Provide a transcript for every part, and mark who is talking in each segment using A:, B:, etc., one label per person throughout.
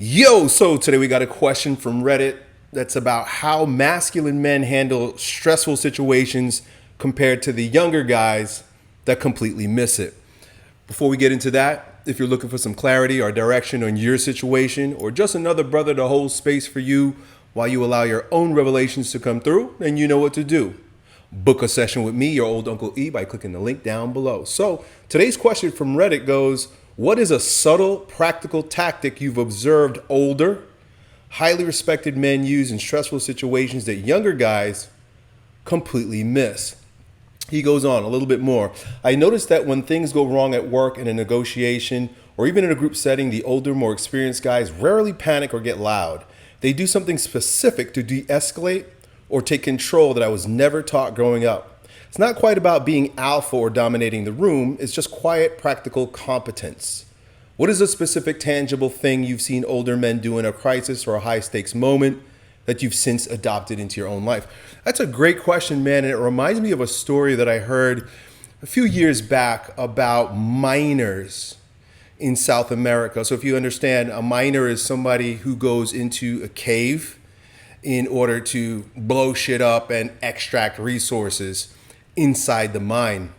A: So today we got a question from Reddit that's about how masculine men handle stressful situations compared to the younger guys that completely miss it. Before we get into that, if you're looking for some clarity or direction on your situation or just another brother to hold space for you while you allow your own revelations to come through, then you know what to do. Book a session with me, your old Uncle E, by clicking the link down below. So today's question from Reddit goes, what is a subtle, practical tactic you've observed older, highly respected men use in stressful situations that younger guys completely miss? He goes on a little bit more. I noticed that when things go wrong at work in a negotiation or even in a group setting, the older, more experienced guys rarely panic or get loud. They do something specific to de-escalate or take control that I was never taught growing up. It's not quite about being alpha or dominating the room. It's just quiet, practical competence. What is a specific, tangible thing you've seen older men do in a crisis or a high-stakes moment that you've since adopted into your own life? That's a great question, man, and it reminds me of a story that I heard a few years back about miners in South America. So if you understand, a miner is somebody who goes into a cave in order to blow shit up and extract resources inside the mine.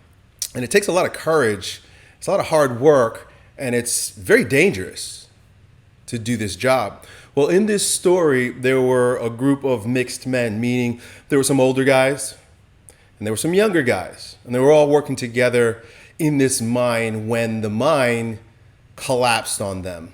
A: And it takes a lot of courage, it's a lot of hard work, and it's very dangerous to do this job. Well, in this story, there were a group of mixed men, meaning there were some older guys and there were some younger guys, and they were all working together in this mine when the mine collapsed on them.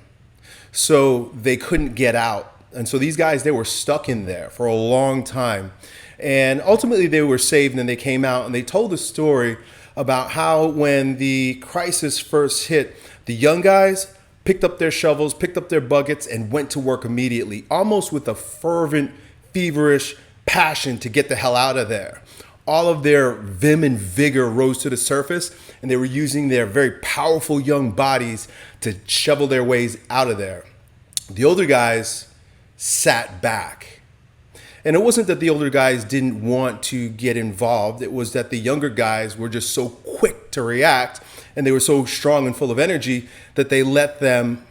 A: So they couldn't get out. And so these guys, they were stuck in there for a long time. And ultimately they were saved and they came out and they told a story about how when the crisis first hit, the young guys picked up their shovels, picked up their buckets and went to work immediately, almost with a fervent, feverish passion to get the hell out of there. All of their vim and vigor rose to the surface and they were using their very powerful young bodies to shovel their ways out of there. The older guys sat back. And it wasn't that the older guys didn't want to get involved. It was that the younger guys were just so quick to react and they were so strong and full of energy that they let them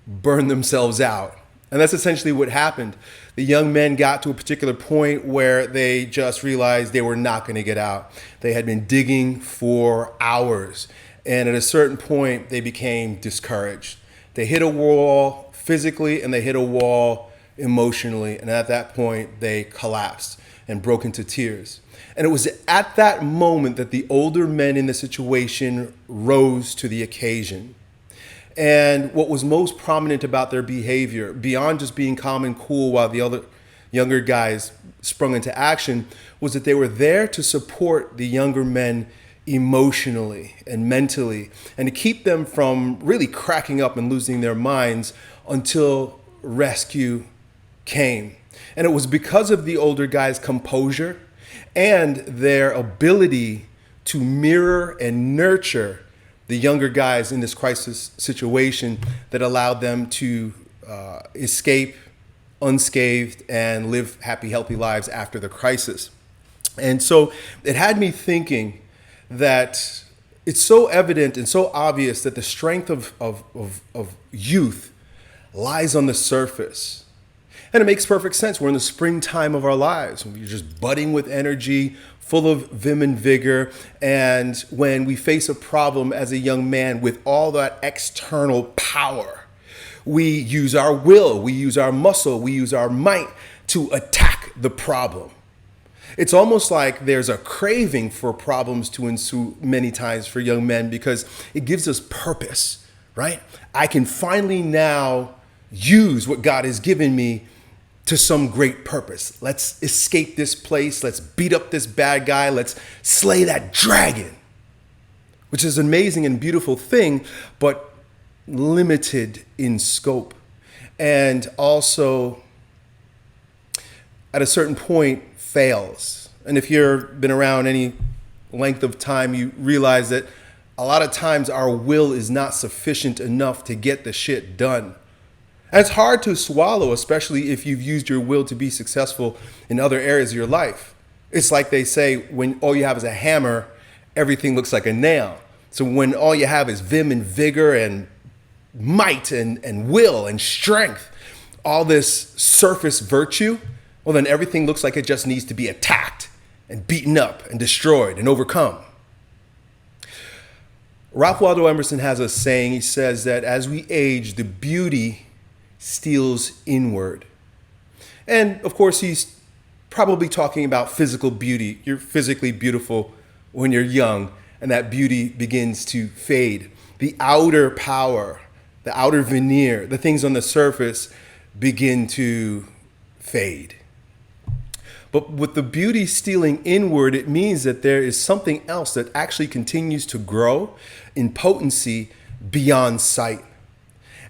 A: burn themselves out. And that's essentially what happened. The young men got to a particular point where they just realized they were not going to get out. They had been digging for hours. And at a certain point, they became discouraged. They hit a wall physically and they hit a wall emotionally. And at that point, they collapsed and broke into tears. And it was at that moment that the older men in the situation rose to the occasion. And what was most prominent about their behavior, beyond just being calm and cool while the other younger guys sprung into action, was that they were there to support the younger men emotionally and mentally, and to keep them from really cracking up and losing their minds until rescue came. And it was because of the older guys' composure and their ability to mirror and nurture the younger guys in this crisis situation that allowed them to escape unscathed and live happy, healthy lives after the crisis. And so it had me thinking that it's so evident and so obvious that the strength of youth lies on the surface. And it makes perfect sense. We're in the springtime of our lives. We're just budding with energy, full of vim and vigor. And when we face a problem as a young man with all that external power, we use our will, we use our muscle, we use our might to attack the problem. It's almost like there's a craving for problems to ensue many times for young men because it gives us purpose, right? I can finally now use what God has given me to some great purpose. Let's escape this place. Let's beat up this bad guy. Let's slay that dragon, which is an amazing and beautiful thing, but limited in scope. And also, at a certain point, fails. And if you've been around any length of time, you realize that a lot of times our will is not sufficient enough to get the shit done. And it's hard to swallow, especially if you've used your will to be successful in other areas of your life. It's like they say, when all you have is a hammer, everything looks like a nail. So when all you have is vim and vigor and might and will and strength, all this surface virtue, well, then everything looks like it just needs to be attacked and beaten up and destroyed and overcome. Ralph Waldo Emerson has a saying. He says that as we age, the beauty steals inward. And of course, he's probably talking about physical beauty. You're physically beautiful when you're young, and that beauty begins to fade. The outer power, the outer veneer, the things on the surface begin to fade. But with the beauty stealing inward, it means that there is something else that actually continues to grow in potency beyond sight.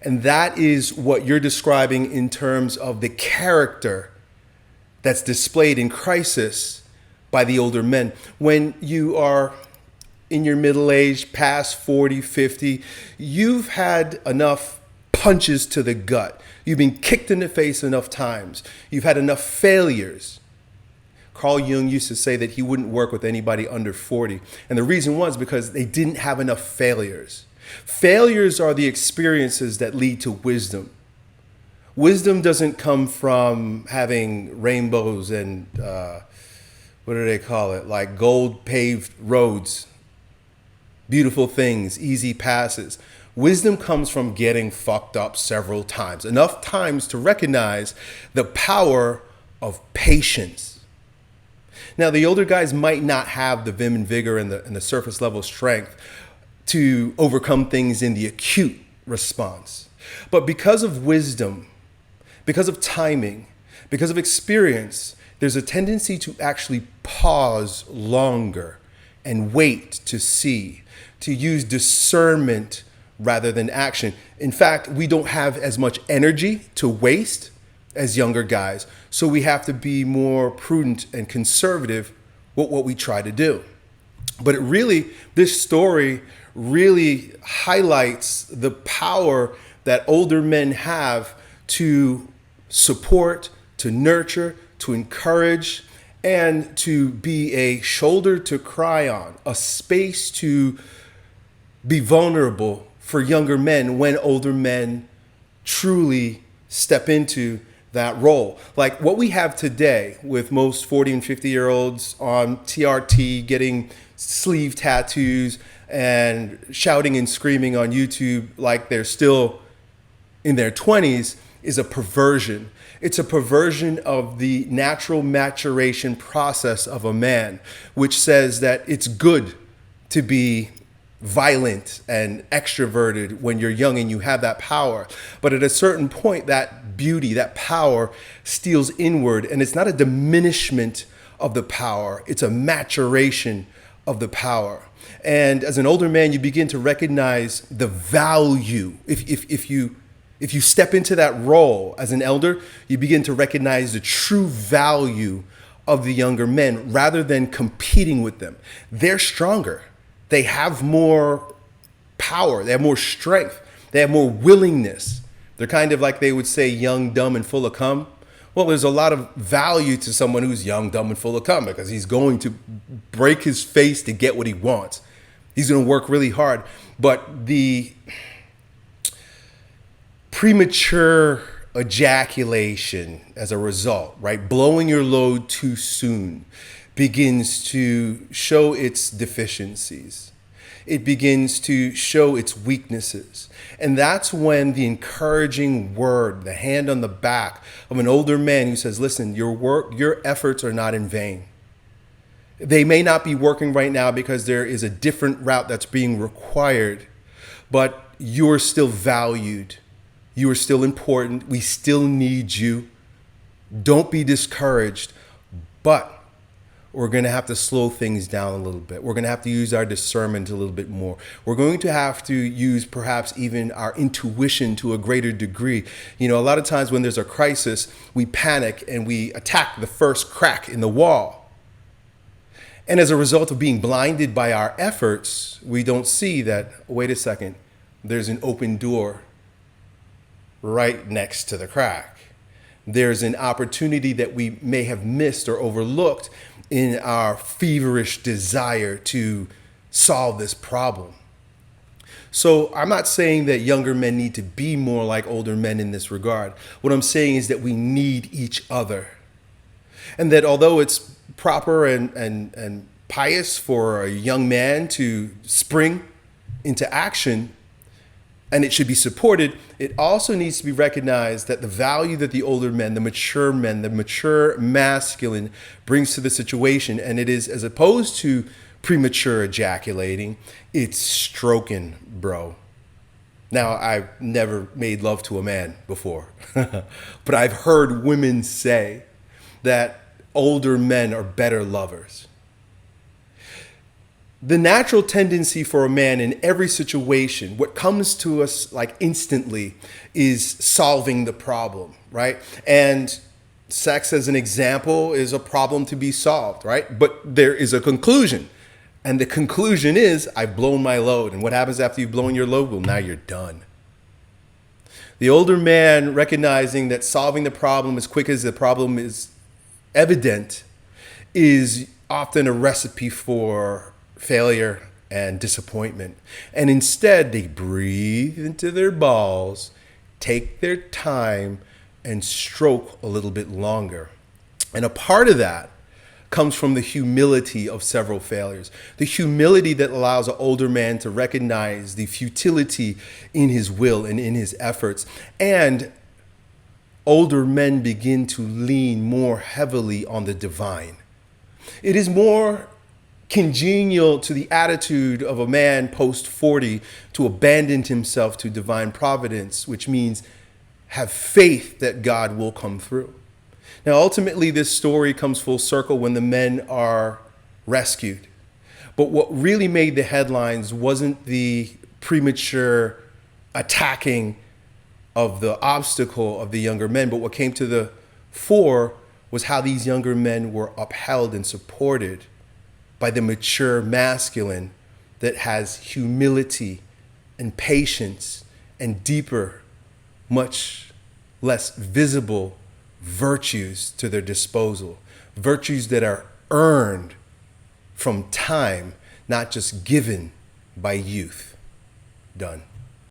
A: And that is what you're describing in terms of the character that's displayed in crisis by the older men. When you are in your middle age, past 40, 50, you've had enough punches to the gut. You've been kicked in the face enough times. You've had enough failures. Carl Jung used to say that he wouldn't work with anybody under 40. And the reason was because they didn't have enough failures. Failures are the experiences that lead to wisdom. Wisdom doesn't come from having rainbows and, what do they call it? Like gold paved roads, beautiful things, easy passes. Wisdom comes from getting fucked up several times, enough times to recognize the power of patience. Now, the older guys might not have the vim and vigor and the surface level strength to overcome things in the acute response. But because of wisdom, because of timing, because of experience, there's a tendency to actually pause longer and wait to see, to use discernment rather than action. In fact, we don't have as much energy to waste as younger guys, so we have to be more prudent and conservative with what we try to do. But this story really highlights the power that older men have to support, to nurture, to encourage, and to be a shoulder to cry on, a space to be vulnerable for younger men when older men truly step into that role. Like what we have today with most 40 and 50-year-olds on TRT getting sleeve tattoos and shouting and screaming on YouTube like they're still in their 20s is a perversion. It's a perversion of the natural maturation process of a man, which says that it's good to be violent and extroverted when you're young and you have that power. But at a certain point, that beauty, that power steals inward, and it's not a diminishment of the power, it's a maturation of the power. And as an older man, you begin to recognize the value. If you step into that role as an elder, you begin to recognize the true value of the younger men rather than competing with them. They're stronger. They have more power. They have more strength. They have more willingness. They're kind of like they would say young, dumb, and full of cum. Well, there's a lot of value to someone who's young, dumb, and full of cum because he's going to break his face to get what he wants. He's going to work really hard. But the premature ejaculation as a result, right? Blowing your load too soon begins to show its deficiencies. It begins to show its weaknesses. And that's when the encouraging word, the hand on the back of an older man who says, listen, your efforts are not in vain. They may not be working right now because there is a different route that's being required, but you're still valued. You are still important. We still need you. Don't be discouraged, but we're going to have to slow things down a little bit. We're going to have to use our discernment a little bit more. We're going to have to use perhaps even our intuition to a greater degree. You know, a lot of times when there's a crisis, we panic and we attack the first crack in the wall. And as a result of being blinded by our efforts, we don't see that, wait a second, there's an open door right next to the crack. There's an opportunity that we may have missed or overlooked in our feverish desire to solve this problem. So I'm not saying that younger men need to be more like older men in this regard. What I'm saying is that we need each other. And that although it's proper and pious for a young man to spring into action, and it should be supported, it also needs to be recognized that the value that the older men, the mature masculine brings to the situation, and it is, as opposed to premature ejaculating, it's stroking, bro. Now, I've never made love to a man before, but I've heard women say that older men are better lovers. The natural tendency for a man in every situation, what comes to us like instantly, is solving the problem, right? And sex, as an example, is a problem to be solved, right? But there is a conclusion. And the conclusion is, I've blown my load. And what happens after you've blown your load? Well, now you're done. The older man, recognizing that solving the problem as quick as the problem is evident, is often a recipe for failure and disappointment. And instead, they breathe into their balls, take their time, and stroke a little bit longer. And a part of that comes from the humility of several failures. The humility that allows an older man to recognize the futility in his will and in his efforts. And older men begin to lean more heavily on the divine. It is more congenial to the attitude of a man post 40 to abandon himself to divine providence, which means have faith that God will come through. Now, ultimately, this story comes full circle when the men are rescued. But what really made the headlines wasn't the premature attacking of the obstacle of the younger men, but what came to the fore was how these younger men were upheld and supported by the mature masculine that has humility and patience and deeper, much less visible virtues to their disposal. Virtues that are earned from time, not just given by youth. Done.